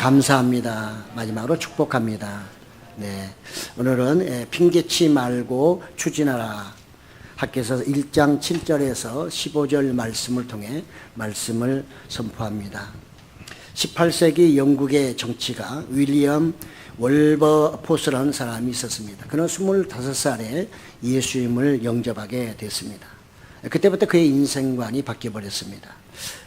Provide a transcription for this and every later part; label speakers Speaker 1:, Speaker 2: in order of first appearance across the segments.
Speaker 1: 감사합니다. 마지막으로 축복합니다. 네, 오늘은 핑계치 말고 추진하라. 학개서 1장 7절에서 15절 말씀을 통해 말씀을 선포합니다. 18세기 영국의 정치가 윌리엄 월버포스라는 사람이 있었습니다. 그는 25살에 예수님을 영접하게 됐습니다. 그때부터 그의 인생관이 바뀌어버렸습니다.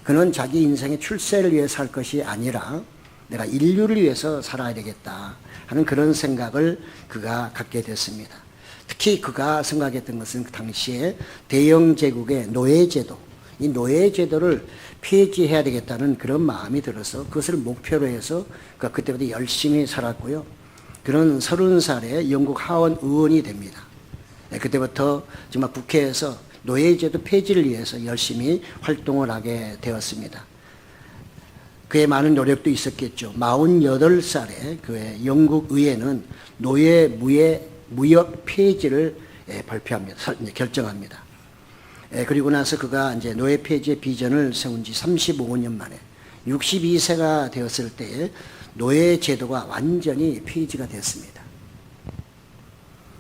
Speaker 1: 그는 자기 인생의 출세를 위해 살 것이 아니라 내가 인류를 위해서 살아야 되겠다 하는 그런 생각을 그가 갖게 됐습니다. 특히 그가 생각했던 것은 그 당시에 대영 제국의 노예제도, 이 노예제도를 폐지해야 되겠다는 그런 마음이 들어서 그것을 목표로 해서 그가 그때부터 열심히 살았고요. 그는 30살에 영국 하원 의원이 됩니다. 그때부터 정말 국회에서 노예제도 폐지를 위해서 열심히 활동을 하게 되었습니다. 그의 많은 노력도 있었겠죠. 48살에 그의 영국 의회는 노예 무역 폐지를 발표합니다. 결정합니다. 그리고 나서 그가 이제 노예 폐지의 비전을 세운 지 35년 만에 62세가 되었을 때에 노예 제도가 완전히 폐지가 됐습니다.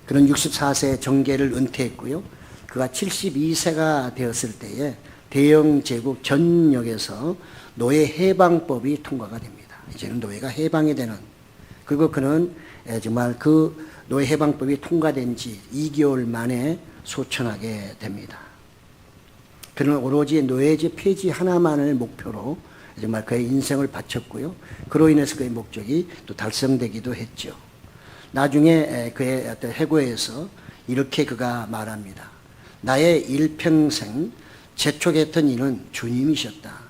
Speaker 1: 그는 64세 정계를 은퇴했고요. 그가 72세가 되었을 때에 대영 제국 전역에서 노예 해방법이 통과가 됩니다. 이제는 노예가 해방이 되는, 그리고 그는 정말 그 노예 해방법이 통과된 지 2개월 만에 소천하게 됩니다. 그는 오로지 노예제 폐지 하나만을 목표로 정말 그의 인생을 바쳤고요. 그로 인해서 그의 목적이 또 달성되기도 했죠. 나중에 그의 어떤 회고에서 이렇게 그가 말합니다. 나의 일평생 재촉했던 이는 주님이셨다.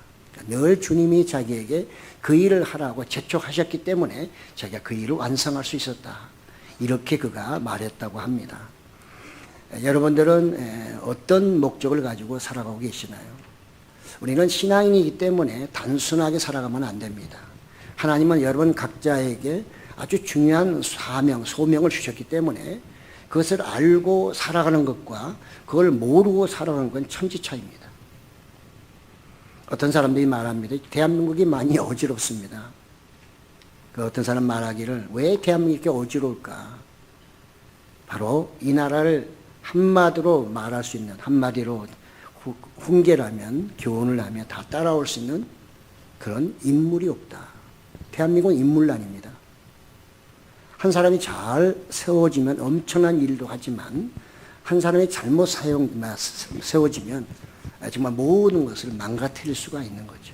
Speaker 1: 늘 주님이 자기에게 그 일을 하라고 재촉하셨기 때문에 자기가 그 일을 완성할 수 있었다. 이렇게 그가 말했다고 합니다. 여러분들은 어떤 목적을 가지고 살아가고 계시나요? 우리는 신앙인이기 때문에 단순하게 살아가면 안 됩니다. 하나님은 여러분 각자에게 아주 중요한 사명, 소명을 주셨기 때문에 그것을 알고 살아가는 것과 그걸 모르고 살아가는 건 천지차이입니다. 어떤 사람들이 말합니다. 대한민국이 많이 어지럽습니다. 그 어떤 사람 말하기를 왜 대한민국이 이렇게 어지러울까? 바로 이 나라를 한마디로 말할 수 있는, 한마디로 훈계라면, 교훈을 하면 다 따라올 수 있는 그런 인물이 없다. 대한민국은 인물난입니다. 한 사람이 잘 세워지면 엄청난 일도 하지만 한 사람이 잘못 세워지면 정말 모든 것을 망가뜨릴 수가 있는 거죠.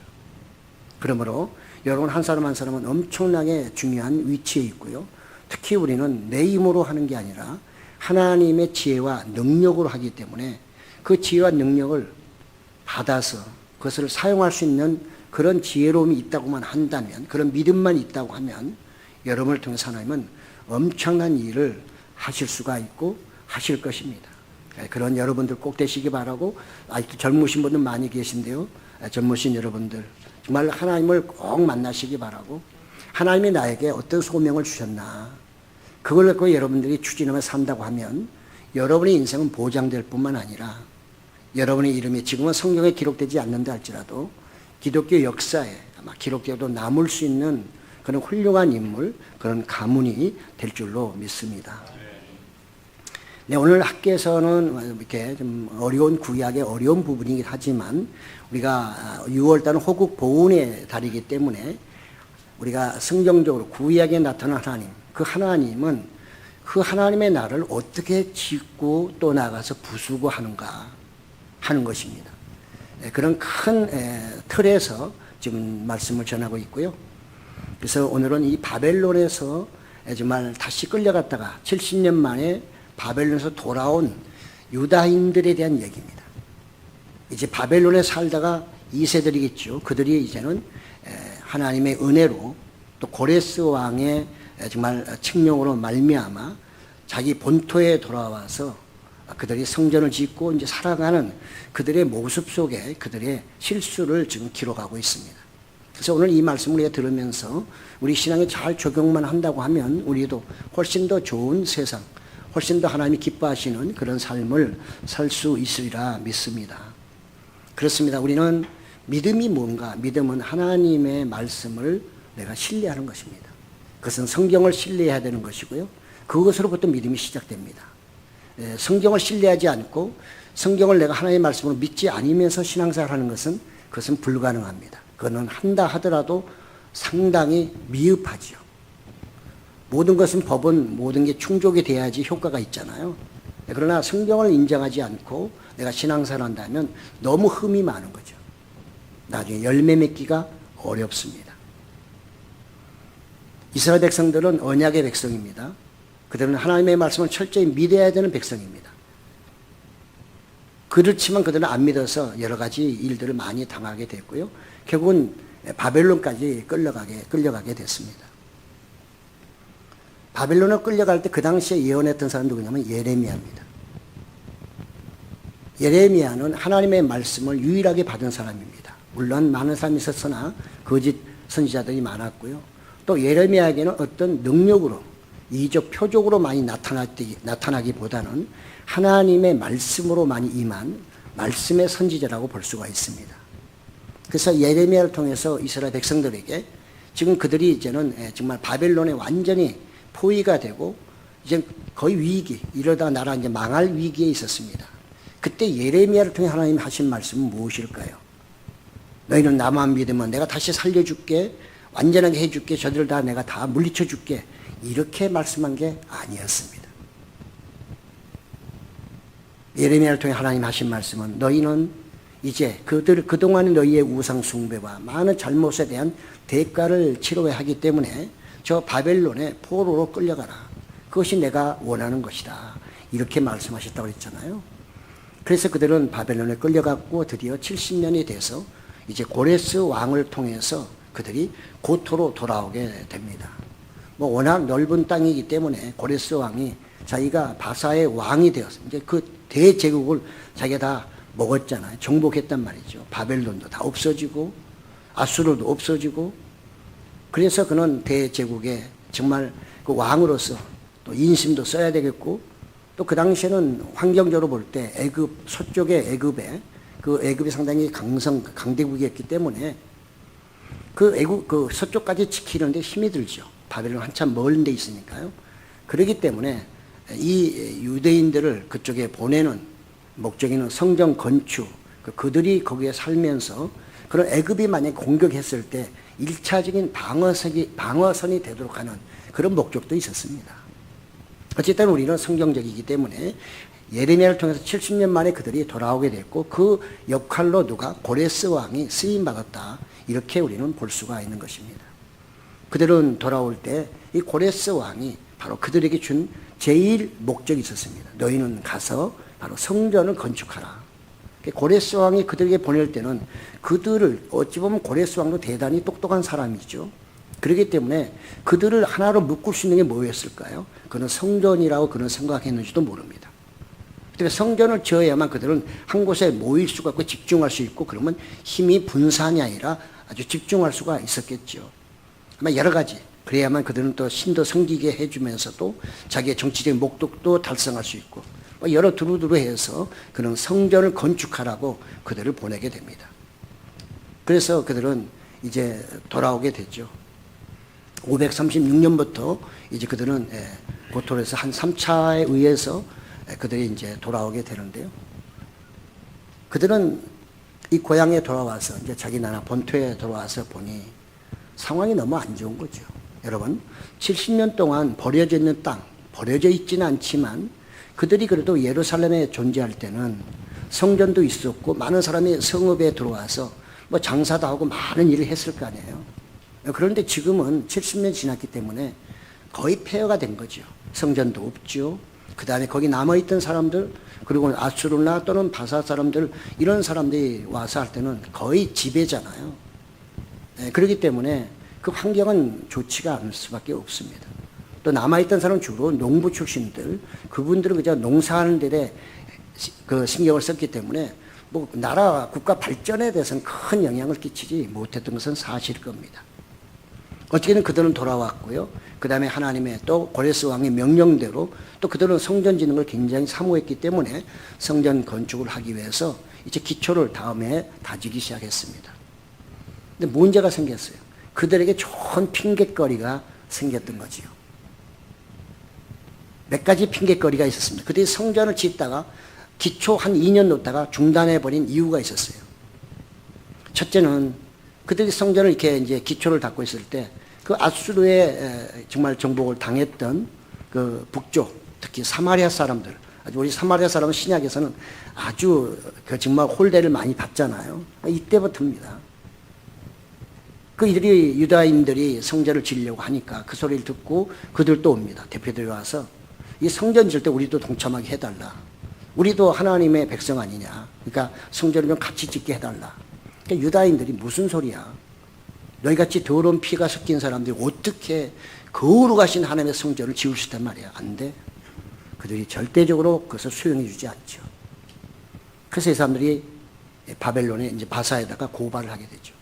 Speaker 1: 그러므로 여러분 한 사람 한 사람은 엄청나게 중요한 위치에 있고요. 특히 우리는 내 힘으로 하는 게 아니라 하나님의 지혜와 능력으로 하기 때문에 그 지혜와 능력을 받아서 그것을 사용할 수 있는 그런 지혜로움이 있다고만 한다면, 그런 믿음만 있다고 하면 여러분을 통해서 하나님은 엄청난 일을 하실 수가 있고 하실 것입니다. 그런 여러분들 꼭 되시기 바라고, 아직도 젊으신 분들 많이 계신데요. 젊으신 여러분들 정말 하나님을 꼭 만나시기 바라고, 하나님이 나에게 어떤 소명을 주셨나 그걸 갖고 여러분들이 추진하며 산다고 하면 여러분의 인생은 보장될 뿐만 아니라 여러분의 이름이 지금은 성경에 기록되지 않는다 할지라도 기독교 역사에 아마 기록되어도 남을 수 있는 그런 훌륭한 인물, 그런 가문이 될 줄로 믿습니다. 네, 오늘 학교에서는 이렇게 좀 어려운 구약의 어려운 부분이긴 하지만 우리가 6월달은 호국 보훈의 달이기 때문에 우리가 성경적으로 구약에 나타난 하나님, 그 하나님은 그 하나님의 나라를 어떻게 짓고 또 나가서 부수고 하는가 하는 것입니다. 그런 큰 틀에서 지금 말씀을 전하고 있고요. 그래서 오늘은 이 바벨론에서 정말 다시 끌려갔다가 70년 만에 바벨론에서 돌아온 유다인들에 대한 얘기입니다. 이제 바벨론에 살다가 2세들이겠죠. 그들이 이제는 하나님의 은혜로 또 고레스 왕의 정말 칙령으로 말미암아 자기 본토에 돌아와서 그들이 성전을 짓고 이제 살아가는 그들의 모습 속에 그들의 실수를 지금 기록하고 있습니다. 그래서 오늘 이 말씀을 우리가 들으면서 우리 신앙에 잘 적용만 한다고 하면 우리도 훨씬 더 좋은 세상, 훨씬 더 하나님이 기뻐하시는 그런 삶을 살 수 있으리라 믿습니다. 그렇습니다. 우리는 믿음이 뭔가? 믿음은 하나님의 말씀을 내가 신뢰하는 것입니다. 그것은 성경을 신뢰해야 되는 것이고요. 그것으로부터 믿음이 시작됩니다. 성경을 신뢰하지 않고 성경을 내가 하나님의 말씀으로 믿지 않으면서 신앙생활하는 것은 그것은 불가능합니다. 그거는 한다 하더라도 상당히 미흡하죠. 모든 것은 법은 모든 게 충족이 돼야지 효과가 있잖아요. 그러나 성경을 인정하지 않고 내가 신앙생활을 한다면 너무 흠이 많은 거죠. 나중에 열매 맺기가 어렵습니다. 이스라엘 백성들은 언약의 백성입니다. 그들은 하나님의 말씀을 철저히 믿어야 되는 백성입니다. 그렇지만 그들은 안 믿어서 여러 가지 일들을 많이 당하게 됐고요. 결국은 바벨론까지 끌려가게 됐습니다. 바벨론을 끌려갈 때 그 당시에 예언했던 사람이 누구냐면 예레미야입니다. 예레미야는 하나님의 말씀을 유일하게 받은 사람입니다. 물론 많은 사람이 있었으나 거짓 선지자들이 많았고요. 또 예레미야에게는 어떤 능력으로 이적 표적으로 많이 나타나기보다는 하나님의 말씀으로 많이 임한 말씀의 선지자라고 볼 수가 있습니다. 그래서 예레미야를 통해서 이스라엘 백성들에게 지금 그들이 이제는 정말 바벨론에 완전히 포위가 되고 이제 거의 위기, 이러다가 나라 이제 망할 위기에 있었습니다. 그때 예레미야를 통해 하나님 하신 말씀은 무엇일까요? 너희는 나만 믿으면 내가 다시 살려줄게, 완전하게 해줄게, 저들을 다 내가 다 물리쳐줄게, 이렇게 말씀한 게 아니었습니다. 예레미야를 통해 하나님 하신 말씀은 너희는 이제 그동안 너희의 우상 숭배와 많은 잘못에 대한 대가를 치러야 하기 때문에 저 바벨론의 포로로 끌려가라. 그것이 내가 원하는 것이다. 이렇게 말씀하셨다고 했잖아요. 그래서 그들은 바벨론에 끌려갔고 드디어 70년이 돼서 이제 고레스 왕을 통해서 그들이 고토로 돌아오게 됩니다. 뭐 워낙 넓은 땅이기 때문에 고레스 왕이 자기가 바사의 왕이 되었어. 이제 그 대제국을 자기가 다 먹었잖아요. 정복했단 말이죠. 바벨론도 다 없어지고 아수르도 없어지고, 그래서 그는 대제국에 정말 그 왕으로서 또 인심도 써야 되겠고, 또 그 당시에는 환경적으로 볼 때 서쪽의 애굽이 상당히 강대국이었기 때문에 그 서쪽까지 지키는데 힘이 들죠. 바벨론 한참 멀은 데 있으니까요. 그렇기 때문에 이 유대인들을 그쪽에 보내는 목적에는 성전 건축, 그들이 거기에 살면서 그런 애굽이 만약에 공격했을 때 1차적인 방어선이 되도록 하는 그런 목적도 있었습니다. 어쨌든 우리는 성경적이기 때문에 예레미야를 통해서 70년 만에 그들이 돌아오게 됐고, 그 역할로 누가 고레스 왕이 쓰임받았다, 이렇게 우리는 볼 수가 있는 것입니다. 그들은 돌아올 때 이 고레스 왕이 바로 그들에게 준 제일 목적이 있었습니다. 너희는 가서 바로 성전을 건축하라. 고레스 왕이 그들에게 보낼 때는 그들을, 어찌 보면 고레스 왕도 대단히 똑똑한 사람이죠. 그렇기 때문에 그들을 하나로 묶을 수 있는 게 뭐였을까요? 그는 성전이라고 그는 생각했는지도 모릅니다. 그러니까 성전을 지어야만 그들은 한 곳에 모일 수가 있고 집중할 수 있고, 그러면 힘이 분산이 아니라 아주 집중할 수가 있었겠죠. 아마 여러 가지, 그래야만 그들은 또 신도 섬기게 해주면서도 자기의 정치적인 목적도 달성할 수 있고, 여러 두루두루해서 그는 성전을 건축하라고 그들을 보내게 됩니다. 그래서 그들은 이제 돌아오게 됐죠. 536년부터 이제 그들은 고토로에서 한 3차에 의해서 그들이 이제 돌아오게 되는데요. 그들은 이 고향에 돌아와서 이제 자기 나라 본토에 돌아와서 보니 상황이 너무 안 좋은 거죠. 여러분, 70년 동안 버려져 있는 땅, 버려져 있지는 않지만 그들이 그래도 예루살렘에 존재할 때는 성전도 있었고 많은 사람이 성읍에 들어와서 뭐 장사도 하고 많은 일을 했을 거 아니에요. 그런데 지금은 70년 지났기 때문에 거의 폐허가 된 거죠. 성전도 없죠. 그 다음에 거기 남아있던 사람들, 그리고 아수르나 또는 바사 사람들, 이런 사람들이 와서 할 때는 거의 지배잖아요. 그렇기 때문에 그 환경은 좋지가 않을 수밖에 없습니다. 또 남아있던 사람은 주로 농부 출신들, 그분들은 그저 농사하는 데에 그 신경을 썼기 때문에 뭐 나라 국가 발전에 대해서는 큰 영향을 끼치지 못했던 것은 사실일 겁니다. 어떻게든 그들은 돌아왔고요. 그 다음에 하나님의 또 고레스 왕의 명령대로 또 그들은 성전 짓는 걸 굉장히 사모했기 때문에 성전 건축을 하기 위해서 이제 기초를 다음에 다지기 시작했습니다. 근데 문제가 생겼어요. 그들에게 좋은 핑곗거리가 생겼던 거지요. 몇 가지 핑곗거리가 있었습니다. 그들이 성전을 짓다가 기초 한 2년 놓다가 중단해버린 이유가 있었어요. 첫째는 그들이 성전을 이렇게 이제 기초를 닦고 있을 때 그 아수르의 정말 정복을 당했던 그 북쪽, 특히 사마리아 사람들, 우리 사마리아 사람은 신약에서는 아주 그 정말 홀대를 많이 받잖아요. 이때부터입니다. 그 이들이 유다인들이 성전을 지으려고 하니까 그 소리를 듣고 그들도 옵니다. 대표들이 와서 이 성전 지을 때 우리도 동참하게 해달라. 우리도 하나님의 백성 아니냐. 그러니까 성전을 좀 같이 짓게 해달라. 그러니까 유다인들이 무슨 소리야. 너희같이 더러운 피가 섞인 사람들이 어떻게 거룩하신 하나님의 성전을 지을 수 있단 말이야. 안 돼. 그들이 절대적으로 그것을 수용해 주지 않죠. 그래서 이 사람들이 바벨론의 이제 바사에다가 고발을 하게 되죠.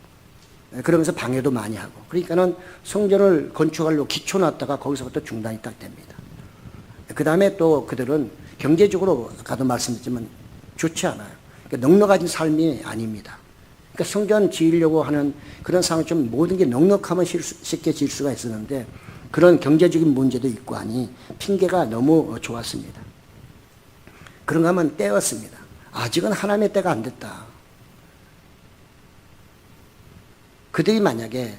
Speaker 1: 그러면서 방해도 많이 하고. 그러니까는 성전을 건축하려고 기초 놨다가 거기서부터 중단이 딱 됩니다. 그 다음에 또 그들은 경제적으로 아까도 말씀드렸지만 좋지 않아요. 그러니까 넉넉한 삶이 아닙니다. 그러니까 성전 지으려고 하는 그런 상황 좀 모든 게 넉넉하면 쉽게 지을 수가 있었는데 그런 경제적인 문제도 있고 하니 핑계가 너무 좋았습니다. 그런가 하면 때였습니다. 아직은 하나님의 때가 안 됐다. 그들이 만약에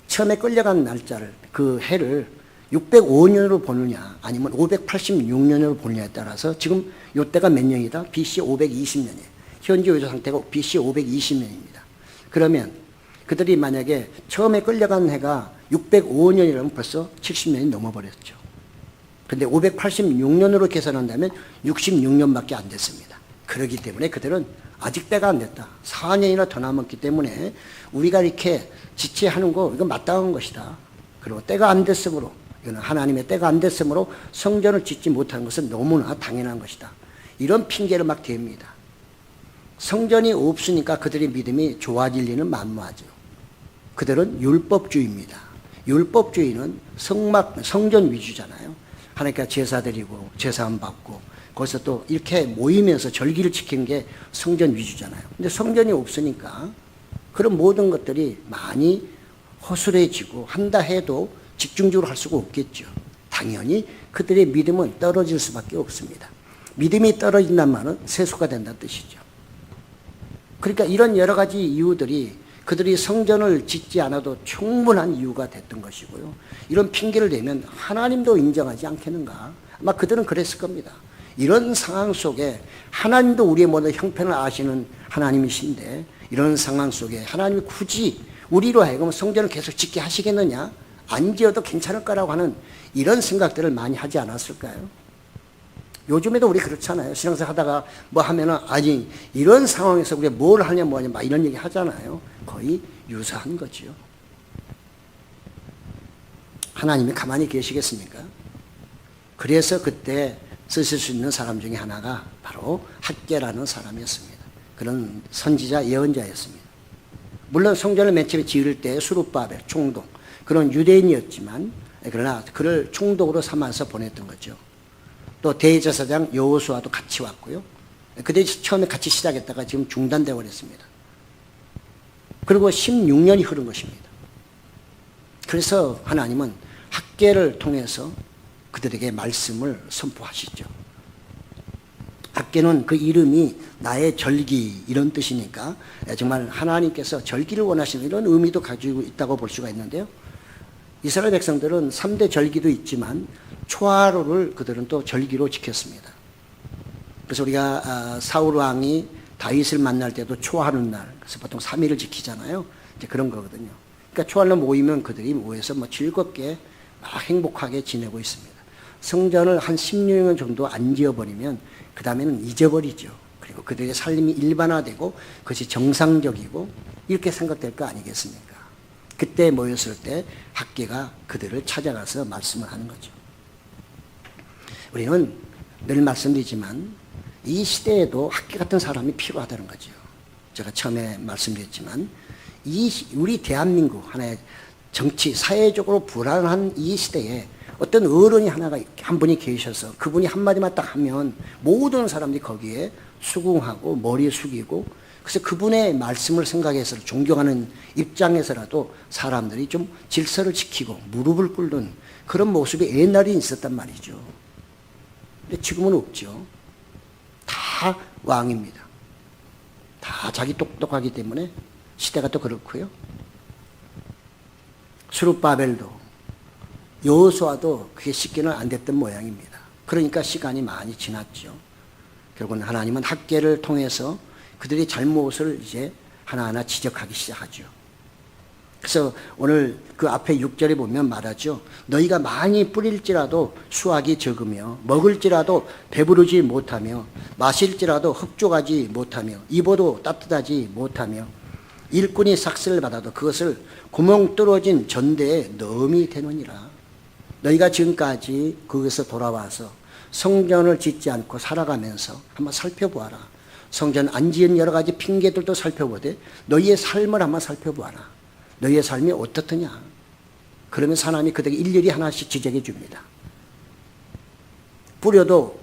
Speaker 1: 처음에 끌려간 날짜를 그 해를 605년으로 보느냐 아니면 586년으로 보느냐에 따라서 지금 이때가 몇 년이다? BC 520년이에요. 현재 의조 상태가 BC 520년입니다. 그러면 그들이 만약에 처음에 끌려간 해가 605년이라면 벌써 70년이 넘어버렸죠. 근데 586년으로 계산한다면 66년밖에 안 됐습니다. 그렇기 때문에 그들은 아직 때가 안 됐다. 4년이나 더 남았기 때문에 우리가 이렇게 지체하는 거 이건 마땅한 것이다. 그리고 때가 안 됐으므로 이거는 하나님의 때가 안 됐으므로 성전을 짓지 못하는 것은 너무나 당연한 것이다. 이런 핑계를 막 댑니다. 성전이 없으니까 그들의 믿음이 좋아질 리는 만무하죠. 그들은 율법주의입니다. 율법주의는 성전 위주잖아요. 하나님께 제사 드리고 제사함 받고 거기서 또 이렇게 모이면서 절기를 지키는 게 성전 위주잖아요. 근데 성전이 없으니까 그런 모든 것들이 많이 허술해지고 한다 해도 집중적으로 할 수가 없겠죠. 당연히 그들의 믿음은 떨어질 수밖에 없습니다. 믿음이 떨어진단 말은 세수가 된다는 뜻이죠. 그러니까 이런 여러 가지 이유들이 그들이 성전을 짓지 않아도 충분한 이유가 됐던 것이고요. 이런 핑계를 대면 하나님도 인정하지 않겠는가? 아마 그들은 그랬을 겁니다. 이런 상황 속에 하나님도 우리의 모든 형편을 아시는 하나님이신데 이런 상황 속에 하나님이 굳이 우리로 하여금 성전을 계속 짓게 하시겠느냐? 안 지어도 괜찮을 거라고 하는 이런 생각들을 많이 하지 않았을까요? 요즘에도 우리 그렇잖아요. 신앙생활 하다가 뭐 하면은 아니 이런 상황에서 우리가 뭘 하냐 뭐하냐 막 이런 얘기 하잖아요. 거의 유사한 거지요. 하나님이 가만히 계시겠습니까? 그래서 그때 쓰실 수 있는 사람 중에 하나가 바로 학개라는 사람이었습니다. 그런 선지자 예언자였습니다. 물론 성전을 맨 처음에 지을 때 수룹바벨 총독 그런 유대인이었지만 그러나 그를 총독으로 삼아서 보냈던 거죠. 또 대제사장 여호수아도 같이 왔고요. 그들이 처음에 같이 시작했다가 지금 중단되어 버렸습니다. 그리고 16년이 흐른 것입니다. 그래서 하나님은 학개를 통해서 그들에게 말씀을 선포하시죠. 학개는 그 이름이 나의 절기 이런 뜻이니까 정말 하나님께서 절기를 원하시는 이런 의미도 가지고 있다고 볼 수가 있는데요. 이스라엘 백성들은 3대 절기도 있지만 초하루를 그들은 또 절기로 지켰습니다. 그래서 우리가 사울 왕이 다윗을 만날 때도 초하루 날, 그래서 보통 3일을 지키잖아요. 이제 그런 거거든요. 그러니까 초하루 모이면 그들이 모여서 뭐 즐겁게 막 행복하게 지내고 있습니다. 성전을 한 16년 정도 안 지어버리면 그 다음에는 잊어버리죠. 그리고 그들의 삶이 일반화되고 그것이 정상적이고 이렇게 생각될 거 아니겠습니까? 그때 모였을 때 학개가 그들을 찾아가서 말씀을 하는 거죠. 우리는 늘 말씀드리지만 이 시대에도 학개 같은 사람이 필요하다는 거죠. 제가 처음에 말씀드렸지만 우리 대한민국 하나의 정치, 사회적으로 불안한 이 시대에 어떤 어른이 한 분이 계셔서 그분이 한마디만 딱 하면 모든 사람들이 거기에 수긍하고 머리 숙이고 그래서 그분의 말씀을 생각해서 존경하는 입장에서라도 사람들이 좀 질서를 지키고 무릎을 꿇는 그런 모습이 옛날에 있었단 말이죠. 근데 지금은 없죠. 다 왕입니다. 다 자기 똑똑하기 때문에 시대가 또 그렇고요. 스룹바벨도 여호수아도 그게 쉽게는 안 됐던 모양입니다. 그러니까 시간이 많이 지났죠. 결국은 하나님은 학계를 통해서 그들의 잘못을 이제 하나하나 지적하기 시작하죠. 그래서 오늘 그 앞에 6절에 보면 말하죠. 너희가 많이 뿌릴지라도 수확이 적으며 먹을지라도 배부르지 못하며 마실지라도 흡족하지 못하며 입어도 따뜻하지 못하며 일꾼이 삭슬을 받아도 그것을 구멍 뚫어진 전대에 넣음이 되느니라. 너희가 지금까지 거기서 돌아와서 성전을 짓지 않고 살아가면서 한번 살펴보아라. 성전 안 지은 여러 가지 핑계들도 살펴보되 너희의 삶을 한번 살펴보아라. 너희의 삶이 어떻더냐. 그러면 하나님이 그들에게 일일이 하나씩 지적해 줍니다. 뿌려도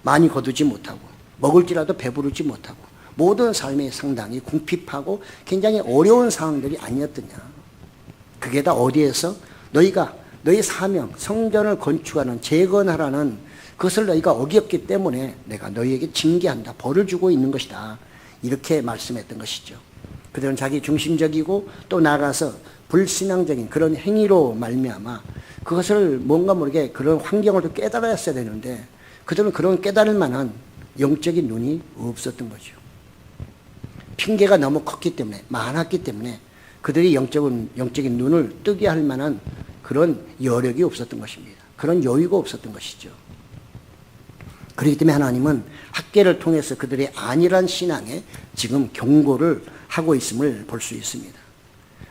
Speaker 1: 많이 거두지 못하고 먹을지라도 배부르지 못하고 모든 삶이 상당히 궁핍하고 굉장히 어려운 상황들이 아니었더냐. 그게 다 어디에서 너희가 너희 사명 성전을 건축하는 재건하라는 그것을 너희가 어겼기 때문에 내가 너희에게 징계한다. 벌을 주고 있는 것이다. 이렇게 말씀했던 것이죠. 그들은 자기 중심적이고 또 나아가서 불신앙적인 그런 행위로 말미암아 그것을 뭔가 모르게 그런 환경을 또 깨달았어야 되는데 그들은 그런 깨달을 만한 영적인 눈이 없었던 거죠. 핑계가 너무 컸기 때문에 많았기 때문에 그들이 영적인 눈을 뜨게 할 만한 그런 여력이 없었던 것입니다. 그런 여유가 없었던 것이죠. 그렇기 때문에 하나님은 학계를 통해서 그들의 안일한 신앙에 지금 경고를 하고 있음을 볼 수 있습니다.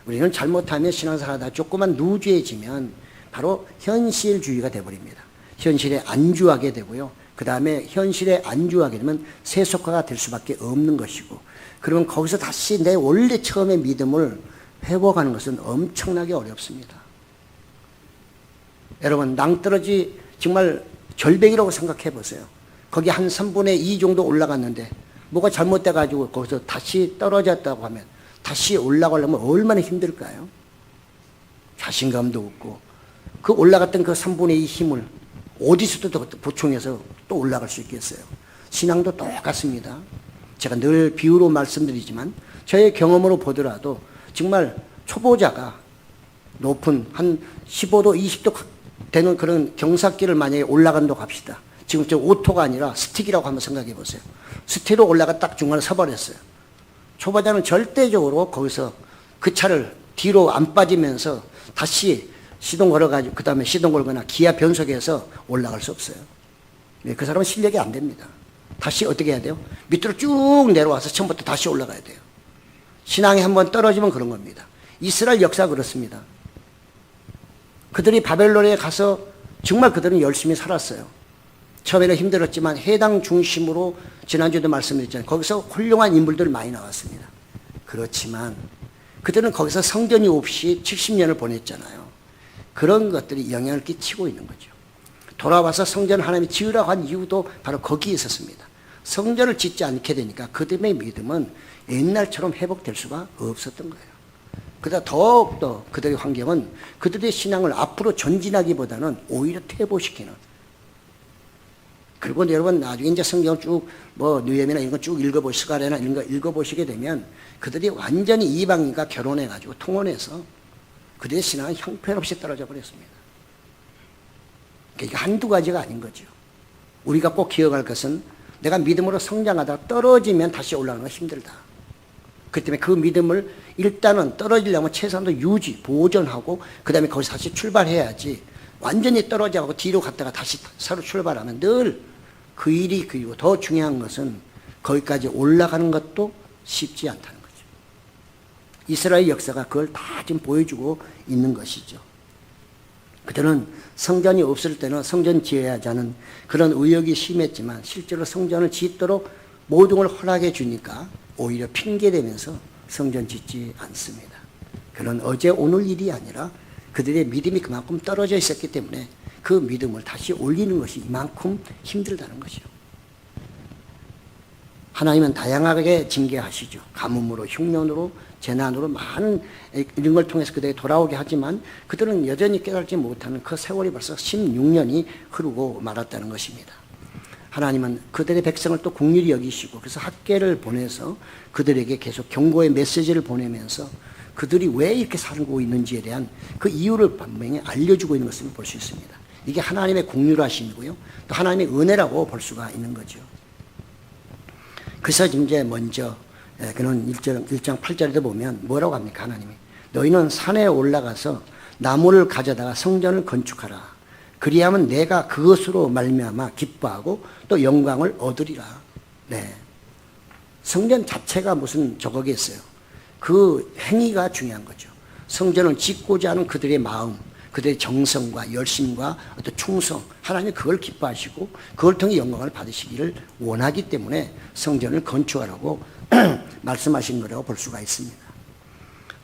Speaker 1: 우리는 잘못하면 신앙생활하다 조금만 루즈해지면 바로 현실주의가 되어버립니다. 현실에 안주하게 되고요. 그 다음에 현실에 안주하게 되면 세속화가 될 수밖에 없는 것이고 그러면 거기서 다시 내 원래 처음의 믿음을 회복하는 것은 엄청나게 어렵습니다. 여러분 낭떠러지 정말 절벽이라고 생각해 보세요. 거기 한 3분의 2 정도 올라갔는데 뭐가 잘못돼가지고 거기서 다시 떨어졌다고 하면 다시 올라가려면 얼마나 힘들까요? 자신감도 없고 그 올라갔던 그 3분의 2 힘을 어디서도 더 보충해서 또 올라갈 수 있겠어요? 신앙도 똑같습니다. 제가 늘 비유로 말씀드리지만 저의 경험으로 보더라도 정말 초보자가 높은 한 15도 20도 되는 그런 경사길을 만약에 올라간다고 합시다. 지금 저 오토가 아니라 스틱이라고 한번 생각해 보세요. 스틱으로 올라가 딱 중간에 서버렸어요. 초보자는 절대적으로 거기서 그 차를 뒤로 안 빠지면서 다시 시동 걸어가지고 그 다음에 시동 걸거나 기아 변속해서 올라갈 수 없어요. 그 사람은 실력이 안 됩니다. 다시 어떻게 해야 돼요? 밑으로 쭉 내려와서 처음부터 다시 올라가야 돼요. 신앙이 한번 떨어지면 그런 겁니다. 이스라엘 역사가 그렇습니다. 그들이 바벨론에 가서 정말 그들은 열심히 살았어요. 처음에는 힘들었지만 해당 중심으로 지난주에도 말씀드렸잖아요. 거기서 훌륭한 인물들 많이 나왔습니다. 그렇지만 그들은 거기서 성전이 없이 70년을 보냈잖아요. 그런 것들이 영향을 끼치고 있는 거죠. 돌아와서 성전을 하나님이 지으라고 한 이유도 바로 거기에 있었습니다. 성전을 짓지 않게 되니까 그들의 믿음은 옛날처럼 회복될 수가 없었던 거예요. 그러다 더욱더 그들의 환경은 그들의 신앙을 앞으로 전진하기보다는 오히려 퇴보시키는. 그리고 여러분 나중에 이제 성경을 쭉 느헤미야나 이런 거 쭉 읽어보시고 스가랴나 이런 거 읽어보시게 되면 그들이 완전히 이방인과 결혼해가지고 통혼해서 그들의 신앙은 형편없이 떨어져 버렸습니다. 이게 한두 가지가 아닌 거죠. 우리가 꼭 기억할 것은 내가 믿음으로 성장하다 떨어지면 다시 올라가는 건 힘들다. 그렇기 때문에 그 믿음을 일단은 떨어지려면 최소한도 유지, 보존하고 그 다음에 거기서 다시 출발해야지 완전히 떨어져가고 뒤로 갔다가 다시 새로 출발하면 늘 그 일이 그리고 더 중요한 것은 거기까지 올라가는 것도 쉽지 않다는 거죠. 이스라엘 역사가 그걸 다 지금 보여주고 있는 것이죠. 그들은 성전이 없을 때는 성전 지어야 하자는 그런 의욕이 심했지만 실제로 성전을 짓도록 모든 걸 허락해 주니까 오히려 핑계대면서 성전 짓지 않습니다. 그런 어제 오늘 일이 아니라 그들의 믿음이 그만큼 떨어져 있었기 때문에 그 믿음을 다시 올리는 것이 이만큼 힘들다는 거죠. 하나님은 다양하게 징계하시죠. 가뭄으로, 흉년으로, 재난으로 많은 이런 걸 통해서 그들에게 돌아오게 하지만 그들은 여전히 깨닫지 못하는 그 세월이 벌써 16년이 흐르고 말았다는 것입니다. 하나님은 그들의 백성을 또 긍휼히 여기시고 그래서 학계를 보내서 그들에게 계속 경고의 메시지를 보내면서 그들이 왜 이렇게 살고 있는지에 대한 그 이유를 분명히 알려주고 있는 것을 볼 수 있습니다. 이게 하나님의 긍휼하심이고요. 또 하나님의 은혜라고 볼 수가 있는 거죠. 그래서 이제 먼저 그는 1장 8절에도 보면 뭐라고 합니까? 하나님이 너희는 산에 올라가서 나무를 가져다가 성전을 건축하라. 그리하면 내가 그것으로 말미암아 기뻐하고 또 영광을 얻으리라. 네. 성전 자체가 무슨 저거겠어요. 그 행위가 중요한 거죠. 성전을 짓고자 하는 그들의 마음, 그들의 정성과 열심과 어떤 충성, 하나님이 그걸 기뻐하시고 그걸 통해 영광을 받으시기를 원하기 때문에 성전을 건축하라고 말씀하신 거라고 볼 수가 있습니다.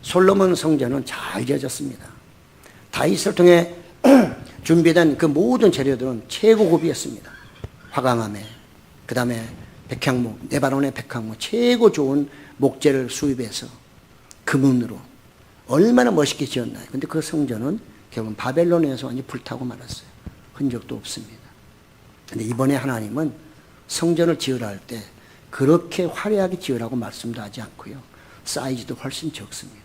Speaker 1: 솔로몬 성전은 잘 지어졌습니다. 다윗을 통해 준비된 그 모든 재료들은 최고급이었습니다. 화강암에, 그 다음에 백향목, 네바논의 백향목, 최고 좋은 목재를 수입해서 금은으로 얼마나 멋있게 지었나요? 근데 그 성전은 결국은 바벨론에서 완전히 불타고 말았어요. 흔적도 없습니다. 근데 이번에 하나님은 성전을 지으라 할 때 그렇게 화려하게 지으라고 말씀도 하지 않고요. 사이즈도 훨씬 적습니다.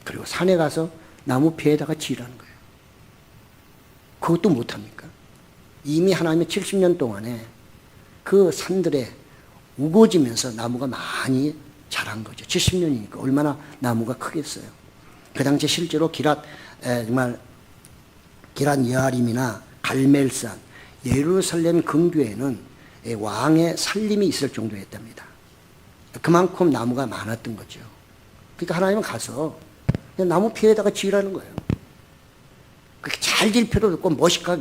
Speaker 1: 그리고 산에 가서 나무 폐에다가 지으라는 거예요. 그것도 못합니까? 이미 하나님의 70년 동안에 그 산들에 우거지면서 나무가 많이 자란 거죠. 70년이니까 얼마나 나무가 크겠어요. 그 당시 실제로 정말 기란 여아림이나 갈멜산, 예루살렘 근교에는 왕의 살림이 있을 정도였답니다. 그만큼 나무가 많았던 거죠. 그러니까 하나님은 가서 그냥 나무 피에다가 지으라는 거예요. 그렇게 잘 질 필요도 없고 멋있게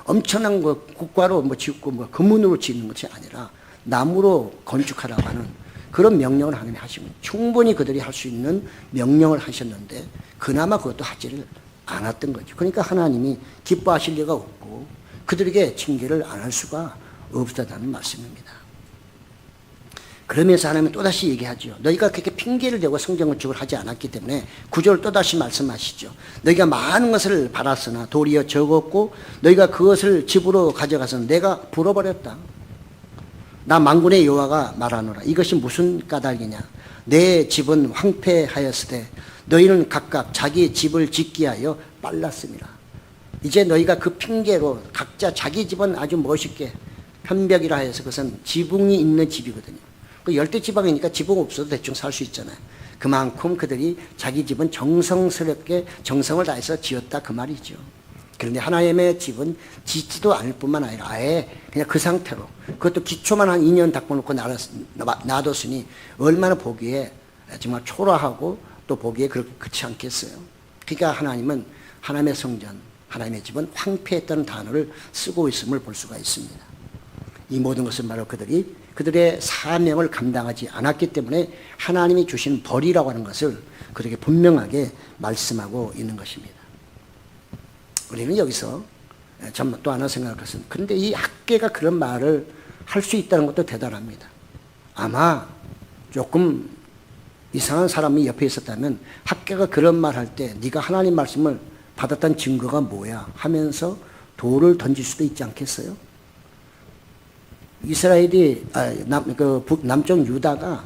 Speaker 1: 엄청난 거 국가로 짓고 금문으로 짓는 것이 아니라 나무로 건축하라고 하는 그런 명령을 하나님이 하시면 충분히 그들이 할 수 있는 명령을 하셨는데 그나마 그것도 하지를 않았던 거죠. 그러니까 하나님이 기뻐하실 리가 없고 그들에게 징계를 안 할 수가 없다는 말씀입니다. 그러면서 하나님은 또다시 얘기하죠. 너희가 그렇게 핑계를 대고 성전 건축을 하지 않았기 때문에 9절 또다시 말씀하시죠. 너희가 많은 것을 받았으나 도리어 적었고 너희가 그것을 집으로 가져가서 내가 불어버렸다. 나 만군의 여호와가 말하노라. 이것이 무슨 까닭이냐. 내 집은 황폐하였으되 너희는 각각 자기 집을 짓기 하여 빨랐습니다. 이제 너희가 그 핑계로 각자 자기 집은 아주 멋있게 편벽이라 해서 그것은 지붕이 있는 집이거든요. 그 열대지방이니까 지붕 없어도 대충 살 수 있잖아요. 그만큼 그들이 자기 집은 정성스럽게 정성을 다해서 지었다 그 말이죠. 그런데 하나님의 집은 짓지도 않을 뿐만 아니라 아예 그냥 그 상태로 그것도 기초만 한 2년 닦아놓고 놔뒀으니 얼마나 보기에 정말 초라하고 또 보기에 그렇게 그렇지 않겠어요. 그러니까 하나님은 하나님의 성전, 하나님의 집은 황폐했다는 단어를 쓰고 있음을 볼 수가 있습니다. 이 모든 것은 바로 그들의 사명을 감당하지 않았기 때문에 하나님이 주신 벌이라고 하는 것을 그들에게 분명하게 말씀하고 있는 것입니다. 우리는 여기서 또 하나 생각할 것은 그런데 이 학계가 그런 말을 할 수 있다는 것도 대단합니다. 아마 조금 이상한 사람이 옆에 있었다면 학계가 그런 말 할 때 네가 하나님 말씀을 받았다는 증거가 뭐야 하면서 돌을 던질 수도 있지 않겠어요? 이스라엘이 남쪽 유다가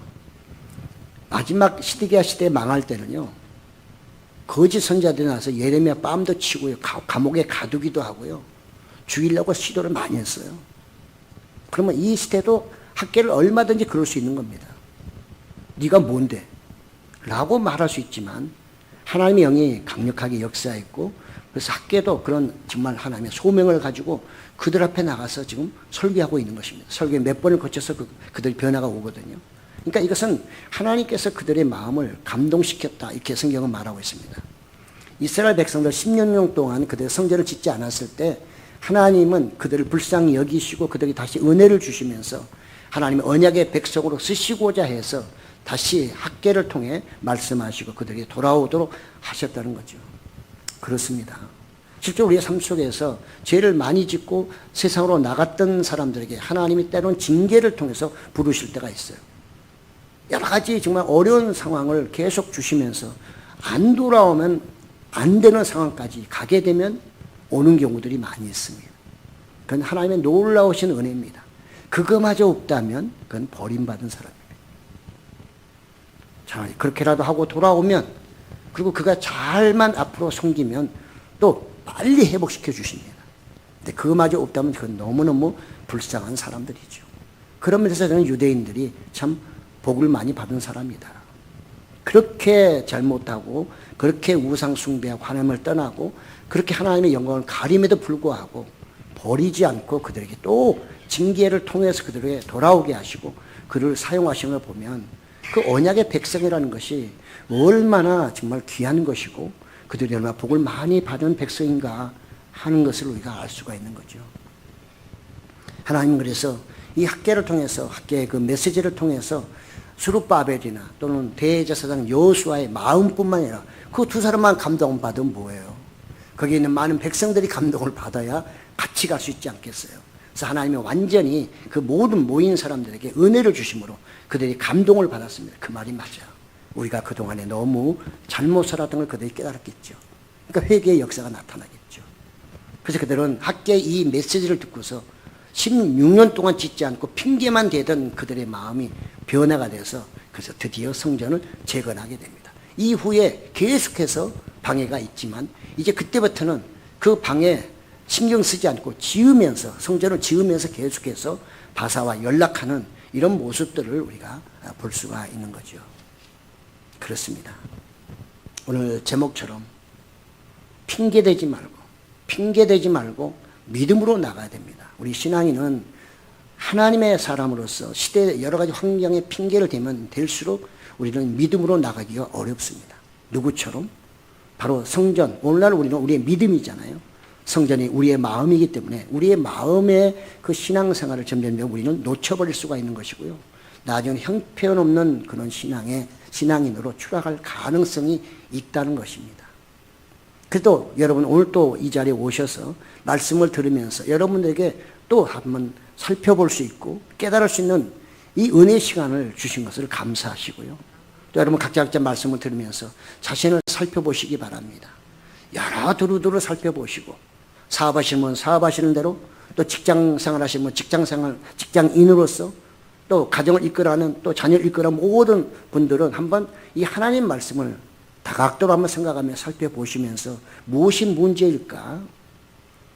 Speaker 1: 마지막 시드기야 시대에 망할 때는요. 거짓 선자들이 나와서 예레미야 뺨도 치고요. 감옥에 가두기도 하고요. 죽이려고 시도를 많이 했어요. 그러면 이 시대도 학계를 얼마든지 그럴 수 있는 겁니다. 네가 뭔데? 라고 말할 수 있지만 하나님의 영이 강력하게 역사했고 그래서 학계도 그런 정말 하나님의 소명을 가지고 그들 앞에 나가서 지금 설교하고 있는 것입니다. 설교에 몇 번을 거쳐서 그들 변화가 오거든요. 그러니까 이것은 하나님께서 그들의 마음을 감동시켰다 이렇게 성경은 말하고 있습니다. 이스라엘 백성들 10년 동안 그들의 성전을 짓지 않았을 때 하나님은 그들을 불쌍히 여기시고 그들에게 다시 은혜를 주시면서 하나님의 언약의 백성으로 쓰시고자 해서 다시 학계를 통해 말씀하시고 그들에게 돌아오도록 하셨다는 거죠. 그렇습니다. 실제로 우리의 삶 속에서 죄를 많이 짓고 세상으로 나갔던 사람들에게 하나님이 때로는 징계를 통해서 부르실 때가 있어요. 여러 가지 정말 어려운 상황을 계속 주시면서 안 돌아오면 안 되는 상황까지 가게 되면 오는 경우들이 많이 있습니다. 그건 하나님의 놀라우신 은혜입니다. 그거마저 없다면 그건 버림받은 사람입니다. 자, 그렇게라도 하고 돌아오면, 그리고 그가 잘만 앞으로 섬기면 또 빨리 회복시켜 주십니다. 근데 그거마저 없다면 그건 너무너무 불쌍한 사람들이죠. 그런 면에서 저는 유대인들이 참 복을 많이 받은 사람이다. 그렇게 잘못하고 그렇게 우상 숭배하고 하나님을 떠나고 그렇게 하나님의 영광을 가림에도 불구하고 버리지 않고 그들에게 또 징계를 통해서 그들에게 돌아오게 하시고 그를 사용하시는 걸 보면 그 언약의 백성이라는 것이 얼마나 정말 귀한 것이고 그들이 얼마나 복을 많이 받은 백성인가 하는 것을 우리가 알 수가 있는 거죠. 하나님은 그래서 이 학계를 통해서, 학계의 그 메시지를 통해서 스룹바벨이나 또는 대제사장 여호수아의 마음뿐만 아니라 그 두 사람만 감동을 받으면 뭐예요? 거기에 있는 많은 백성들이 감동을 받아야 같이 갈 수 있지 않겠어요? 그래서 하나님이 완전히 그 모든 모인 사람들에게 은혜를 주심으로 그들이 감동을 받았습니다. 그 말이 맞아요. 우리가 그동안에 너무 잘못 살았던 걸 그들이 깨달았겠죠. 그러니까 회개의 역사가 나타나겠죠. 그래서 그들은 학계의 이 메시지를 듣고서 16년 동안 짓지 않고 핑계만 대던 그들의 마음이 변화가 돼서 그래서 드디어 성전을 재건하게 됩니다. 이후에 계속해서 방해가 있지만 이제 그때부터는 그 방해 신경 쓰지 않고 지으면서, 성전을 지으면서 계속해서 바사와 연락하는 이런 모습들을 우리가 볼 수가 있는 거죠. 그렇습니다. 오늘 제목처럼 핑계대지 말고 믿음으로 나가야 됩니다. 우리 신앙인은 하나님의 사람으로서 시대의 여러 가지 환경에 핑계를 대면 될수록 우리는 믿음으로 나가기가 어렵습니다. 누구처럼? 바로 성전, 오늘날 우리는 우리의 믿음이잖아요. 성전이 우리의 마음이기 때문에 우리의 마음의 그 신앙생활을 점점 우리는 놓쳐버릴 수가 있는 것이고요. 나중에 형편없는 그런 신앙인으로 추락할 가능성이 있다는 것입니다. 그래도 여러분 오늘 또 이 자리에 오셔서 말씀을 들으면서 여러분들에게 또 한번 살펴볼 수 있고 깨달을 수 있는 이 은혜 시간을 주신 것을 감사하시고요. 또 여러분 각자 말씀을 들으면서 자신을 살펴보시기 바랍니다. 여러 두루두루 살펴보시고 사업하시는 분 사업하시는 대로 또 직장생활 하시는 분 직장인으로서 또 가정을 이끌어가는 또 자녀를 이끌어가는 모든 분들은 한번 이 하나님 말씀을 다각도로 한번 생각하며 살펴보시면서 무엇이 문제일까?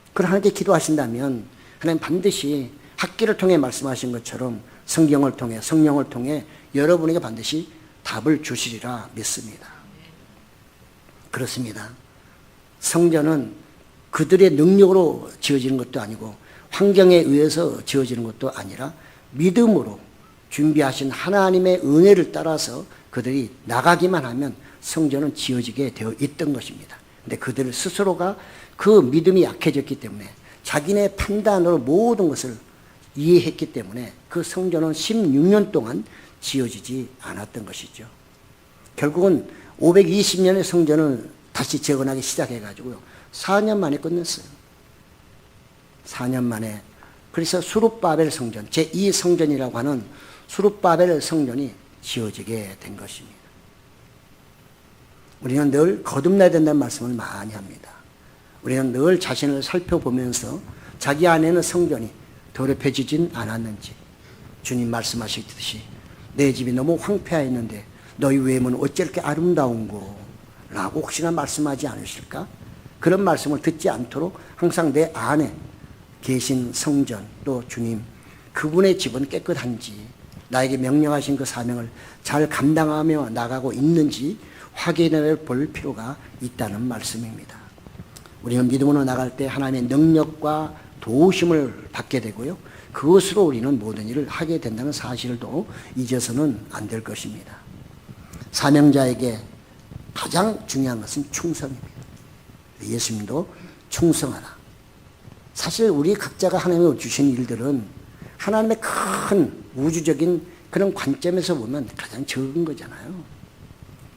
Speaker 1: 그걸 하나님께 기도하신다면 하나님 반드시 학기를 통해 말씀하신 것처럼 성경을 통해 성령을 통해 여러분에게 반드시 답을 주시리라 믿습니다. 그렇습니다. 성전은 그들의 능력으로 지어지는 것도 아니고 환경에 의해서 지어지는 것도 아니라 믿음으로 준비하신 하나님의 은혜를 따라서 그들이 나가기만 하면 성전은 지어지게 되어 있던 것입니다. 근데 그들 스스로가 그 믿음이 약해졌기 때문에 자기네 판단으로 모든 것을 이해했기 때문에 그 성전은 16년 동안 지어지지 않았던 것이죠. 결국은 520년의 성전을 다시 재건하기 시작해가지고요. 4년 만에 끝냈어요. 4년 만에. 그래서 수룹바벨 성전, 제2성전이라고 하는 수룹바벨 성전이 지어지게 된 것입니다. 우리는 늘 거듭나야 된다는 말씀을 많이 합니다. 우리는 늘 자신을 살펴보면서 자기 안에는 성전이 더럽혀지진 않았는지 주님 말씀하시듯이 내 집이 너무 황폐하였는데 너희 외모는 어찌 이렇게 아름다운고 라고 혹시나 말씀하지 않으실까? 그런 말씀을 듣지 않도록 항상 내 안에 계신 성전 또 주님 그분의 집은 깨끗한지 나에게 명령하신 그 사명을 잘 감당하며 나가고 있는지 확인해 볼 필요가 있다는 말씀입니다. 우리는 믿음으로 나갈 때 하나님의 능력과 도우심을 받게 되고요. 그것으로 우리는 모든 일을 하게 된다는 사실도 잊어서는 안 될 것입니다. 사명자에게 가장 중요한 것은 충성입니다. 예수님도 충성하라. 사실 우리 각자가 하나님이 주신 일들은 하나님의 큰 우주적인 그런 관점에서 보면 가장 적은 거잖아요.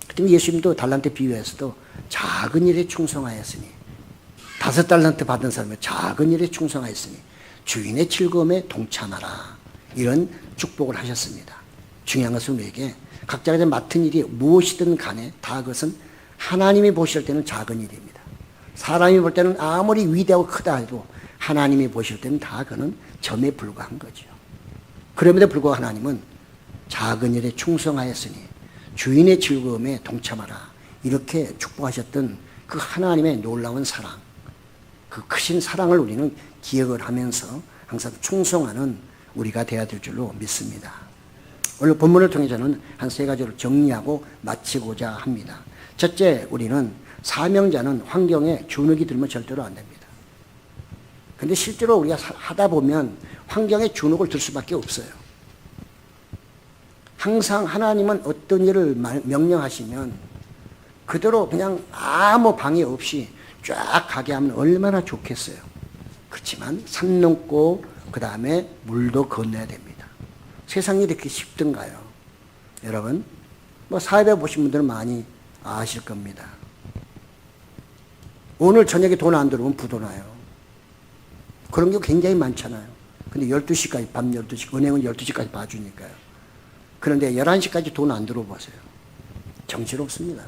Speaker 1: 그때 예수님도 달란트 비유에서도 작은 일에 충성하였으니 5달란트 받은 사람은 작은 일에 충성하였으니 주인의 즐거움에 동참하라. 이런 축복을 하셨습니다. 중요한 것은 우리에게 각자가 맡은 일이 무엇이든 간에 다 그것은 하나님이 보실 때는 작은 일입니다. 사람이 볼 때는 아무리 위대하고 크다 해도 하나님이 보실 때는 다 그는 점에 불과한 거죠. 그럼에도 불구하고 하나님은 작은 일에 충성하였으니 주인의 즐거움에 동참하라. 이렇게 축복하셨던 그 하나님의 놀라운 사랑, 그 크신 사랑을 우리는 기억을 하면서 항상 충성하는 우리가 되어야 될 줄로 믿습니다. 오늘 본문을 통해 저는 한 3가지로 정리하고 마치고자 합니다. 첫째, 우리는 사명자는 환경에 주눅이 들면 절대로 안 됩니다. 근데 실제로 우리가 하다 보면 환경에 주눅을 들 수밖에 없어요. 항상 하나님은 어떤 일을 명령하시면 그대로 그냥 아무 방해 없이 쫙 가게 하면 얼마나 좋겠어요. 그렇지만 산 넘고 그 다음에 물도 건너야 됩니다. 세상이 이렇게 쉽던가요? 여러분, 사회배 보신 분들은 많이 아실 겁니다. 오늘 저녁에 돈 안 들어오면 부도나요. 그런 게 굉장히 많잖아요. 근데 12시까지, 밤 12시, 은행은 12시까지 봐주니까요. 그런데 11시까지 돈 안 들어오세요. 정신없습니다.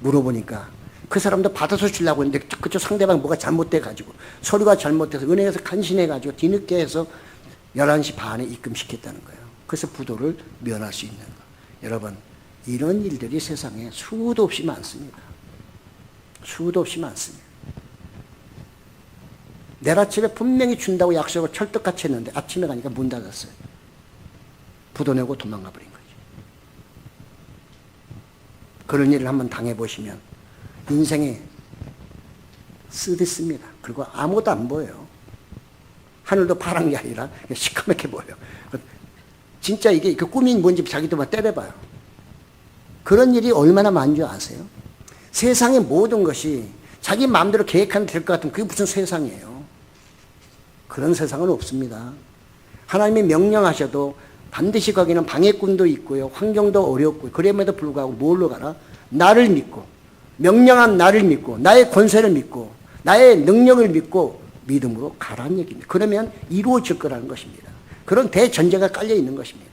Speaker 1: 물어보니까 그 사람도 받아서 주려고 했는데 그쪽 상대방 뭐가 잘못돼가지고 서류가 잘못돼서 은행에서 간신해가지고 뒤늦게 해서 11시 반에 입금시켰다는 거예요. 그래서 부도를 면할 수 있는 거. 여러분, 이런 일들이 세상에 수도 없이 많습니다. 수도 없이 많습니다. 내일 아침에 분명히 준다고 약속을 철떡같이 했는데 아침에 가니까 문 닫았어요. 부도 내고 도망가 버린 거죠. 그런 일을 한번 당해보시면 인생에 쓰디씁니다. 그리고 아무것도 안 보여요. 하늘도 파란 게 아니라 시커멓게 보여요. 진짜 이게 그 꿈이 뭔지 자기도 막 때려봐요. 그런 일이 얼마나 많은 줄 아세요? 세상의 모든 것이 자기 마음대로 계획하면 될 것 같으면 그게 무슨 세상이에요. 그런 세상은 없습니다. 하나님이 명령하셔도 반드시 거기는 방해꾼도 있고요. 환경도 어렵고 그럼에도 불구하고 뭘로 가라? 나를 믿고 명령한 나를 믿고 나의 권세를 믿고 나의 능력을 믿고 믿음으로 가라는 얘기입니다. 그러면 이루어질 거라는 것입니다. 그런 대전제가 깔려 있는 것입니다.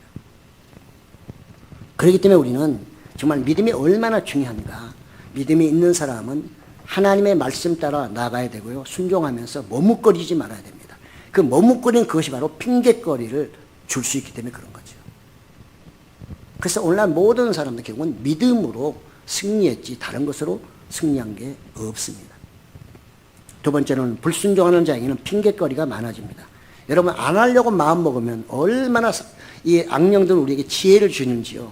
Speaker 1: 그렇기 때문에 우리는 정말 믿음이 얼마나 중요한가. 믿음이 있는 사람은 하나님의 말씀 따라 나가야 되고요. 순종하면서 머뭇거리지 말아야 됩니다. 그 머뭇거리는 그것이 바로 핑계거리를 줄 수 있기 때문에 그런 거죠. 그래서 오늘날 모든 사람들 결국은 믿음으로 승리했지 다른 것으로 승리한 게 없습니다. 두 번째는 불순종하는 자에게는 핑계거리가 많아집니다. 여러분, 안 하려고 마음먹으면 얼마나 이 악령들은 우리에게 지혜를 주는지요.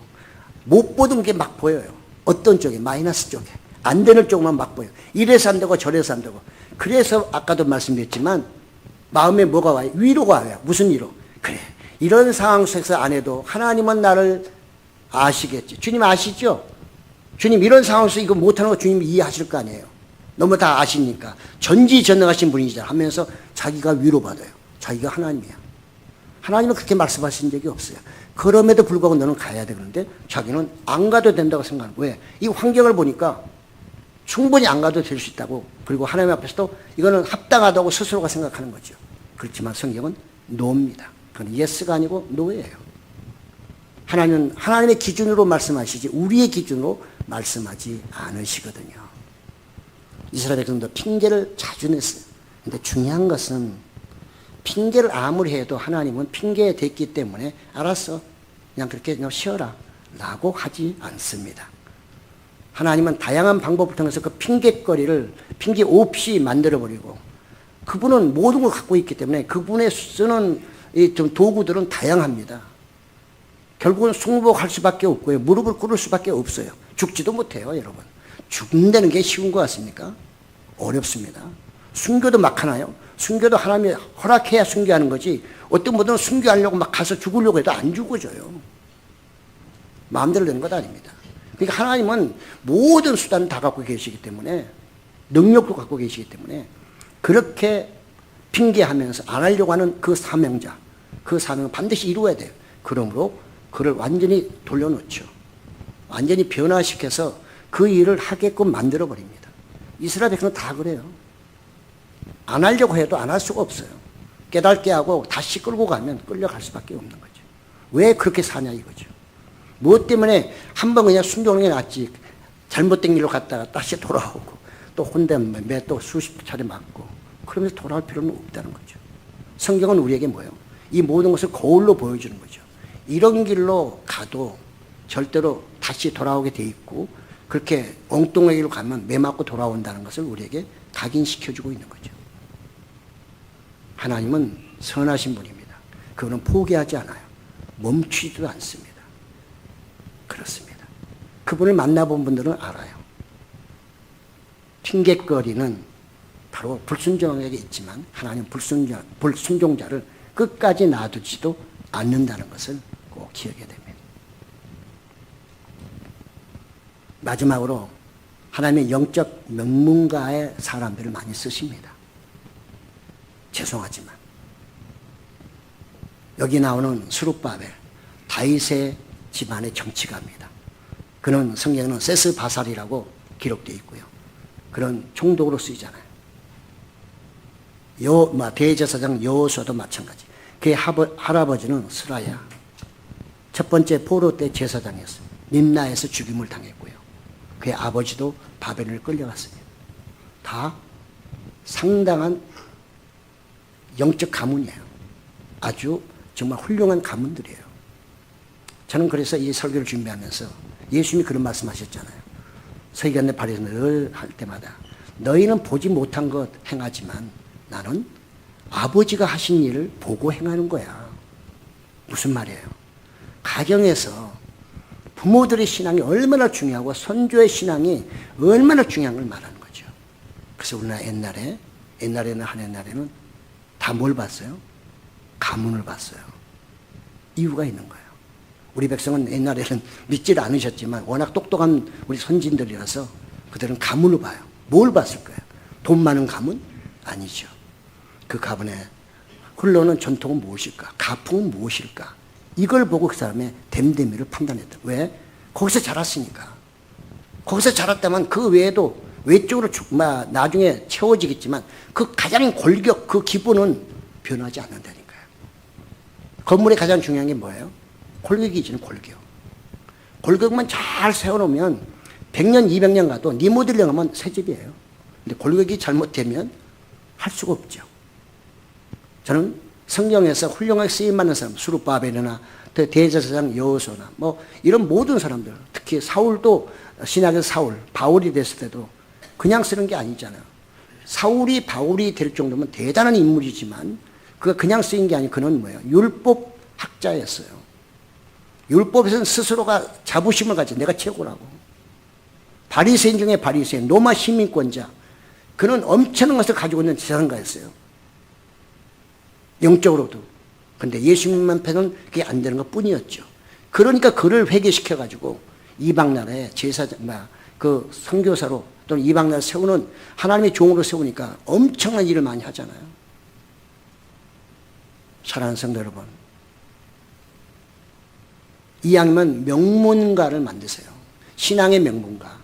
Speaker 1: 못 보던 게 막 보여요. 어떤 쪽에? 마이너스 쪽에. 안 되는 쪽만 막 보여요. 이래서 안 되고 저래서 안 되고. 그래서 아까도 말씀드렸지만 마음에 뭐가 와요? 위로가 와요. 무슨 위로? 그래, 이런 상황 속에서 안 해도 하나님은 나를 아시겠지. 주님 아시죠? 주님 이런 상황 속에서 이거 못하는 거 주님 이해하실 거 아니에요. 너무 다 아시니까. 전지전능하신 분이시다 하면서 자기가 위로받아요. 자기가 하나님이야. 하나님은 그렇게 말씀하신 적이 없어요. 그럼에도 불구하고 너는 가야 돼. 그런데 자기는 안 가도 된다고 생각하는 거예요. 이 환경을 보니까 충분히 안 가도 될 수 있다고. 그리고 하나님 앞에서도 이거는 합당하다고 스스로가 생각하는 거죠. 그렇지만 성경은 노입니다. 그건 예스가 아니고 노예요. 하나님은 하나님의 기준으로 말씀하시지 우리의 기준으로 말씀하지 않으시거든요. 이스라엘 백성도 핑계를 자주 냈어요. 근데 중요한 것은 핑계를 아무리 해도 하나님은 핑계에 댔기 때문에 알았어, 그냥 그렇게 그냥 쉬어라 라고 하지 않습니다. 하나님은 다양한 방법을 통해서 그 핑계거리를 핑계 없이 만들어버리고, 그분은 모든 걸 갖고 있기 때문에 그분의 쓰는 이 좀 도구들은 다양합니다. 결국은 승복할 수밖에 없고요. 무릎을 꿇을 수밖에 없어요. 죽지도 못해요, 여러분. 죽는다는 게 쉬운 것 같습니까? 어렵습니다. 순교도 막 하나요? 순교도 하나님이 허락해야 순교하는 거지, 어떤 분들은 순교하려고 막 가서 죽으려고 해도 안 죽어져요. 마음대로 되는 것 아닙니다. 그러니까 하나님은 모든 수단을 다 갖고 계시기 때문에, 능력도 갖고 계시기 때문에 그렇게 핑계하면서 안 하려고 하는 그 사명자, 그 사명은 반드시 이루어야 돼요. 그러므로 그를 완전히 돌려놓죠. 완전히 변화시켜서 그 일을 하게끔 만들어버립니다. 이스라엘 백성은 다 그래요. 안 하려고 해도 안 할 수가 없어요. 깨닫게 하고 다시 끌고 가면 끌려갈 수밖에 없는 거죠. 왜 그렇게 사냐 이거죠. 무엇 때문에 한 번 그냥 순종하는 게 낫지 잘못된 길로 갔다가 다시 돌아오고 또 혼내면 매 또 수십 차례 맞고 그러면서 돌아올 필요는 없다는 거죠. 성경은 우리에게 뭐예요? 이 모든 것을 거울로 보여주는 거죠. 이런 길로 가도 절대로 다시 돌아오게 돼 있고 그렇게 엉뚱한 길로 가면 매 맞고 돌아온다는 것을 우리에게 각인시켜주고 있는 거죠. 하나님은 선하신 분입니다. 그분은 포기하지 않아요. 멈추지도 않습니다. 그렇습니다. 그분을 만나본 분들은 알아요. 핑계거리는 바로 불순종에게 있지만 하나님 불순종자를 끝까지 놔두지도 않는다는 것을 꼭 기억해야 됩니다. 마지막으로 하나님의 영적 명문가의 사람들을 많이 쓰십니다. 죄송하지만 여기 나오는 스룹바벨 다윗의 집안의 정치가입니다. 그는 성경에는 세스바살이라고 기록되어 있고요. 그런 총독으로 쓰이잖아요. 대제사장 여호수아도 마찬가지. 그의 할아버지는 스라야. 첫 번째 포로 때 제사장이었어요. 림나에서 죽임을 당했고요. 그의 아버지도 바벨을 끌려갔습니다. 다 상당한 영적 가문이에요. 아주 정말 훌륭한 가문들이에요. 저는 그래서 이 설교를 준비하면서 예수님이 그런 말씀하셨잖아요. 서기관의 발에서 늘 할 때마다 너희는 보지 못한 것 행하지만 나는 아버지가 하신 일을 보고 행하는 거야. 무슨 말이에요? 가정에서 부모들의 신앙이 얼마나 중요하고 선조의 신앙이 얼마나 중요한 걸 말하는 거죠. 그래서 우리나라 옛날에는 다 뭘 봤어요? 가문을 봤어요. 이유가 있는 거예요. 우리 백성은 옛날에는 믿질 않으셨지만 워낙 똑똑한 우리 선진들이라서 그들은 가문을 봐요. 뭘 봤을 거예요? 돈 많은 가문? 아니죠. 그 가문의 흘러오는 전통은 무엇일까? 가풍은 무엇일까? 이걸 보고 그 사람의 됨됨이를 판단했다. 왜? 거기서 자랐으니까. 거기서 자랐다면 그 외에도 외적으로 나중에 채워지겠지만 그 가장 골격, 그 기본은 변하지 않는다니까요. 건물의 가장 중요한 게 뭐예요? 골격이지, 골격. 골격만 잘 세워놓으면 100년, 200년 가도 리모델링 하면 새 집이에요. 근데 골격이 잘못되면 할 수가 없죠. 저는 성경에서 훌륭하게 쓰임받는 사람, 수룹바벨이나 대제사장 여호수아나 이런 모든 사람들, 특히 사울도 신약의 사울, 바울이 됐을 때도 그냥 쓰는 게 아니잖아요. 사울이 바울이 될 정도면 대단한 인물이지만 그가 그냥 쓰인 게 아니고 그는 뭐예요? 율법 학자였어요. 율법에서는 스스로가 자부심을 가져 내가 최고라고. 바리새인 중에 바리새인, 로마 시민권자. 그는 엄청난 것을 가지고 있는 재산가였어요. 영적으로도. 근데 예수님 앞에는 그게 안 되는 것 뿐이었죠. 그러니까 그를 회개시켜가지고 이방 나라의 제사장, 그 선교사로 또는 이방 나라를 세우는 하나님의 종으로 세우니까 엄청난 일을 많이 하잖아요. 사랑하는 성도 여러분. 이왕이면 명문가를 만드세요. 신앙의 명문가.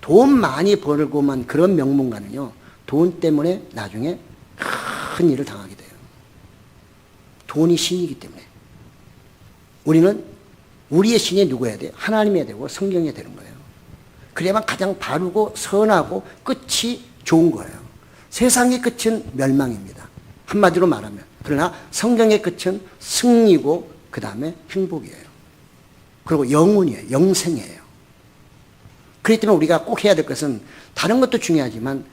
Speaker 1: 돈 많이 벌고만 그런 명문가는요, 돈 때문에 나중에 큰 일을 당하게 돼요. 돈이 신이기 때문에. 우리는 우리의 신이 누구여야 돼요? 하나님이어야 되고 성경이어야 되는 거예요. 그래야만 가장 바르고 선하고 끝이 좋은 거예요. 세상의 끝은 멸망입니다. 한마디로 말하면. 그러나 성경의 끝은 승리고 그 다음에 행복이에요. 그리고 영혼이에요. 영생이에요. 그렇기 때문에 우리가 꼭 해야 될 것은 다른 것도 중요하지만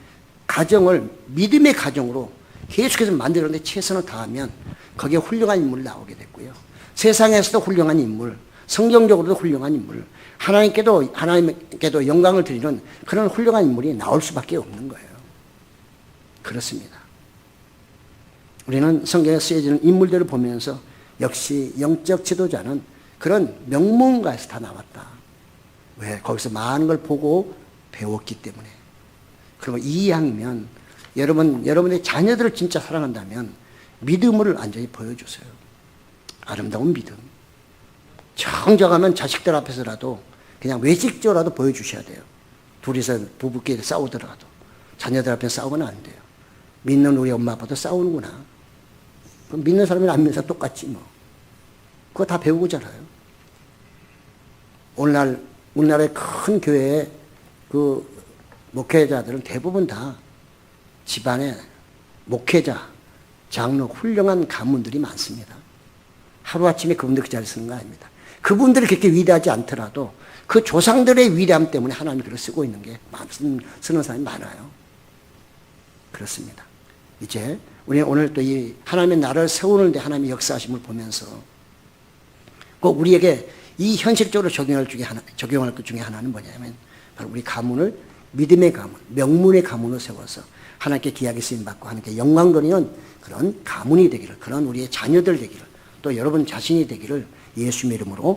Speaker 1: 가정을 믿음의 가정으로 계속해서 만들었는데 최선을 다하면 거기에 훌륭한 인물이 나오게 됐고요. 세상에서도 훌륭한 인물, 성경적으로도 훌륭한 인물, 하나님께도 영광을 드리는 그런 훌륭한 인물이 나올 수밖에 없는 거예요. 그렇습니다. 우리는 성경에 쓰여지는 인물들을 보면서 역시 영적 지도자는 그런 명문가에서 다 나왔다. 왜? 거기서 많은 걸 보고 배웠기 때문에. 그리고 이 이왕이면 여러분의 자녀들을 진짜 사랑한다면 믿음을 완전히 보여주세요. 아름다운 믿음. 정정하면 자식들 앞에서라도 그냥 외식적으로라도 보여주셔야 돼요. 둘이서 부부끼리 싸우더라도 자녀들 앞에 싸우면 안 돼요. 믿는 우리 엄마 아빠도 싸우는구나. 그럼 믿는 사람이랑 안 믿는 사람 똑같지 뭐. 그거 다 배우고 자라요. 오늘날 우리나라의 큰 교회의 그 목회자들은 대부분 다 집안에 목회자, 장로, 훌륭한 가문들이 많습니다. 하루아침에 그분들 그 자리에 쓰는 거 아닙니다. 그분들이 그렇게 위대하지 않더라도 그 조상들의 위대함 때문에 하나님이 그걸 쓰고 있는 게 쓰는 사람이 많아요. 그렇습니다. 이제 우리 오늘 또 이 하나님의 나라를 세우는데 하나님의 역사하심을 보면서 꼭 우리에게 이 현실적으로 적용할 것 중에 하나는 뭐냐면 바로 우리 가문을 믿음의 가문, 명문의 가문으로 세워서 하나님께 귀하게 쓰임받고 하나님께 영광 돌리는 그런 가문이 되기를, 그런 우리의 자녀들 되기를, 또 여러분 자신이 되기를 예수님의 이름으로